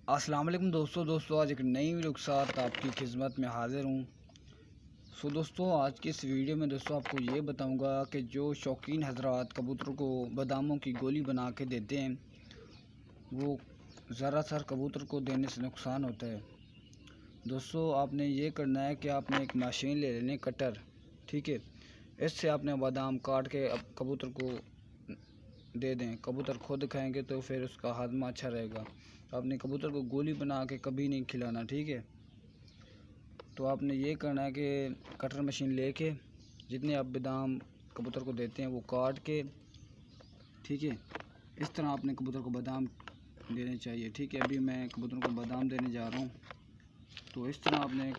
अस्सलाम वालेकुम दोस्तों आज एक नई वीडियो के साथ आपकी खिदमत में हाज़िर हूँ। दोस्तों आज की इस वीडियो में दोस्तों आपको ये बताऊंगा कि जो शौकीन हजरात कबूतर को बादामों की गोली बना के देते हैं वो ज़रा सर कबूतर को देने से नुकसान होता है। दोस्तों आपने ये करना है कि आपने एक मशीन ले लेनी कटर, ठीक है। इससे आपने बादाम काट के अब कबूतर को दे दें। कबूतर खुद खाएंगे तो फिर उसका हाजमा अच्छा रहेगा। आपने कबूतर को गोली बना के कभी नहीं खिलाना, ठीक है। तो आपने ये करना है कि कटर मशीन लेके जितने आप बादाम कबूतर को देते हैं वो काट के, ठीक है, इस तरह आपने कबूतर को बादाम देने चाहिए, ठीक है। अभी मैं कबूतर को बादाम देने जा रहा हूँ। तो इस तरह आपने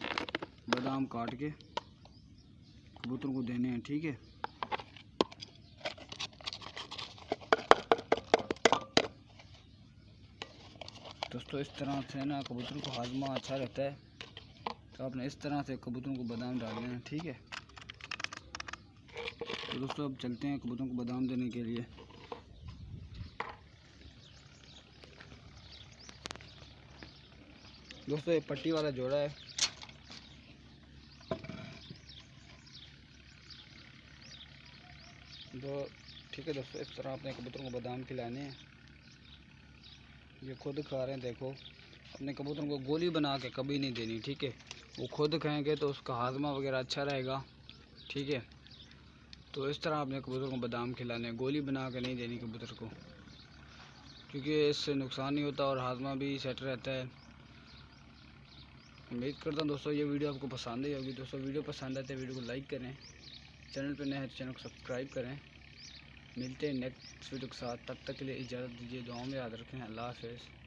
बादाम काट के कबूतर को देने हैं, ठीक है। दोस्तों इस तरह से ना कबूतर को हाजमा अच्छा रहता है। तो आपने इस तरह से कबूतरों को बादाम डालने हैं, ठीक है। तो दोस्तों अब चलते हैं कबूतरों को बादाम देने के लिए। दोस्तों ये पट्टी वाला जोड़ा है। तो ठीक है दोस्तों, इस तरह आपने कबूतरों को बादाम खिलाने हैं। ये खुद खा रहे हैं, देखो। अपने कबूतरों को गोली बना के कभी नहीं देनी, ठीक है। वो खुद खाएंगे तो उसका हाजमा वगैरह अच्छा रहेगा, ठीक है। तो इस तरह आपने कबूतर को बादाम खिलाने, गोली बना के नहीं देनी कबूतर को, क्योंकि इससे नुकसान नहीं होता और हाजमा भी सेट रहता है। उम्मीद करता हूँ दोस्तों ये वीडियो आपको पसंद आई होगी। दोस्तों वीडियो पसंद आए तो वीडियो को लाइक करें, चैनल पर नए हैं तो चैनल को सब्सक्राइब करें। मिलते हैं नेक्स्ट वीडियो के साथ, तब तक के लिए इजाज़त दीजिए। दुआओं में याद रखें। अल्लाह हाफ़िज़।